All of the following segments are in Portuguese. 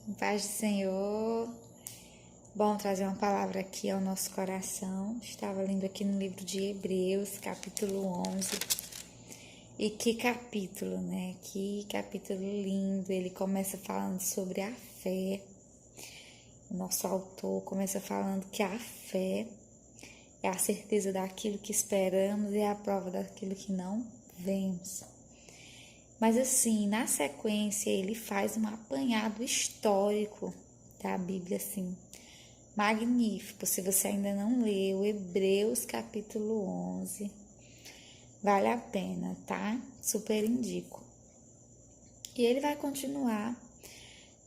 Paz do Senhor. Bom trazer uma palavra aqui ao nosso coração. Estava lendo aqui no livro de Hebreus, capítulo 11. E que capítulo, né? Que capítulo lindo. Ele começa falando sobre a fé. O nosso autor começa falando que a fé é a certeza daquilo que esperamos e é a prova daquilo que não vemos. Mas assim, na sequência, ele faz um apanhado histórico da Bíblia, assim, magnífico. Se você ainda não leu, Hebreus capítulo 11, vale a pena, tá? Super indico. E ele vai continuar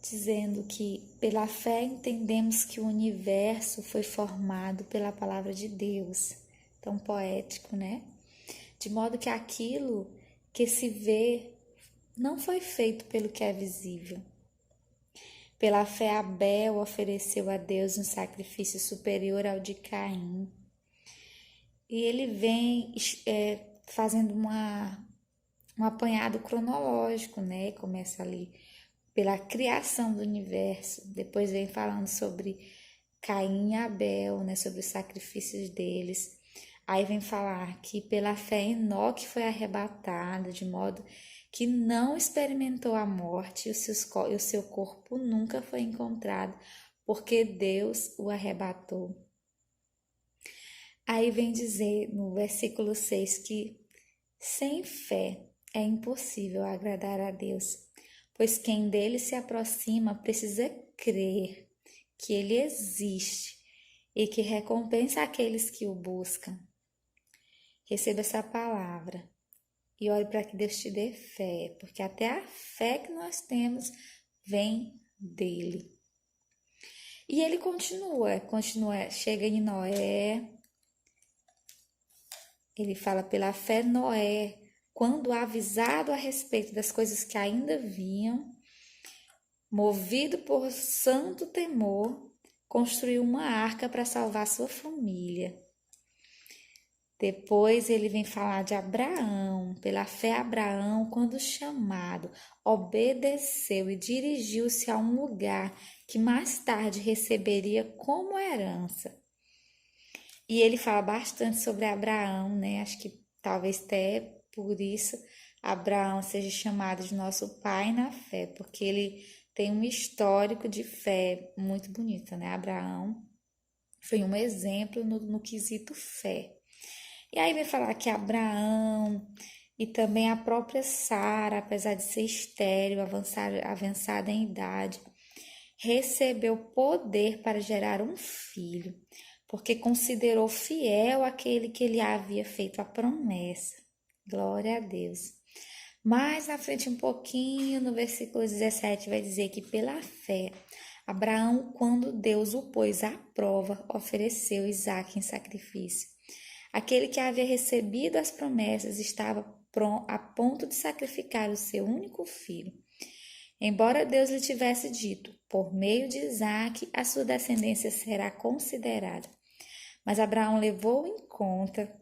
dizendo que pela fé entendemos que o universo foi formado pela palavra de Deus. Tão poético, né? De modo que aquilo que se vê não foi feito pelo que é visível. Pela fé, Abel ofereceu a Deus um sacrifício superior ao de Caim. E ele vem fazendo um apanhado cronológico, né? Começa ali pela criação do universo. Depois vem falando sobre Caim e Abel, né? Sobre os sacrifícios deles. Aí vem falar que pela fé Enoque foi arrebatado, de modo que não experimentou a morte e o seu corpo nunca foi encontrado, porque Deus o arrebatou. Aí vem dizer no versículo 6 que sem fé é impossível agradar a Deus, pois quem dele se aproxima precisa crer que ele existe e que recompensa aqueles que o buscam. Receba essa palavra e ore para que Deus te dê fé, porque até a fé que nós temos vem dele. E ele continua, chega em Noé, ele fala pela fé Noé, quando avisado a respeito das coisas que ainda vinham, movido por santo temor, construiu uma arca para salvar sua família. Depois ele vem falar de Abraão. Pela fé, Abraão, quando chamado, obedeceu e dirigiu-se a um lugar que mais tarde receberia como herança. E ele fala bastante sobre Abraão, né? Acho que talvez até por isso Abraão seja chamado de nosso pai na fé, porque ele tem um histórico de fé muito bonito, né? Abraão foi um exemplo no quesito fé. E aí vem falar que Abraão e também a própria Sara, apesar de ser estéril, avançada em idade, recebeu poder para gerar um filho, porque considerou fiel aquele que lhe havia feito a promessa. Glória a Deus. Mais na frente um pouquinho, no versículo 17, vai dizer que pela fé, Abraão, quando Deus o pôs à prova, ofereceu Isaque em sacrifício. Aquele que havia recebido as promessas estava a ponto de sacrificar o seu único filho. Embora Deus lhe tivesse dito, por meio de Isaque, a sua descendência será considerada. Mas Abraão levou em conta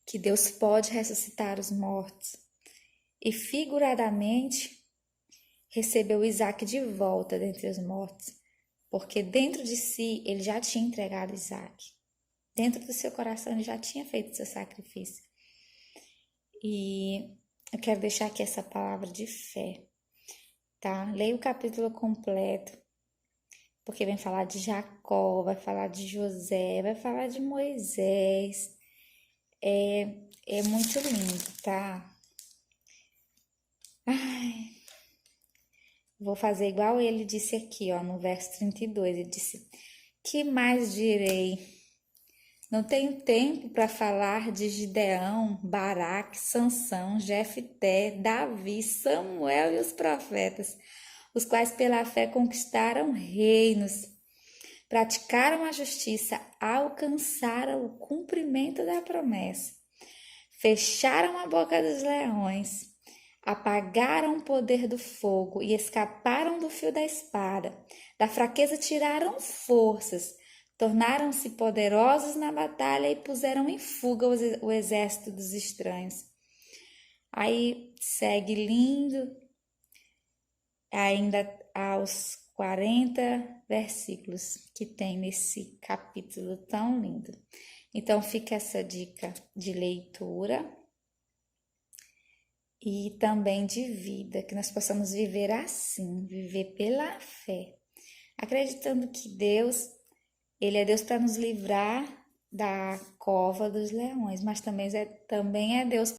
que Deus pode ressuscitar os mortos. E figuradamente recebeu Isaque de volta dentre os mortos, porque dentro de si ele já tinha entregado Isaque. Dentro do seu coração ele já tinha feito seu sacrifício. E eu quero deixar aqui essa palavra de fé, tá? Leia o capítulo completo, porque vem falar de Jacó, vai falar de José, vai falar de Moisés. É muito lindo, tá? Ai, vou fazer igual ele disse aqui, ó, no verso 32. Ele disse: que mais direi? Não tenho tempo para falar de Gideão, Baraque, Sansão, Jefté, Davi, Samuel e os profetas, os quais pela fé conquistaram reinos, praticaram a justiça, alcançaram o cumprimento da promessa, fecharam a boca dos leões, apagaram o poder do fogo e escaparam do fio da espada, da fraqueza tiraram forças, tornaram-se poderosos na batalha e puseram em fuga o exército dos estranhos. Aí segue lindo, ainda aos 40 versículos que tem nesse capítulo tão lindo. Então, fica essa dica de leitura e também de vida, que nós possamos viver assim, viver pela fé, acreditando que Deus, Ele é Deus para nos livrar da cova dos leões, mas também é Deus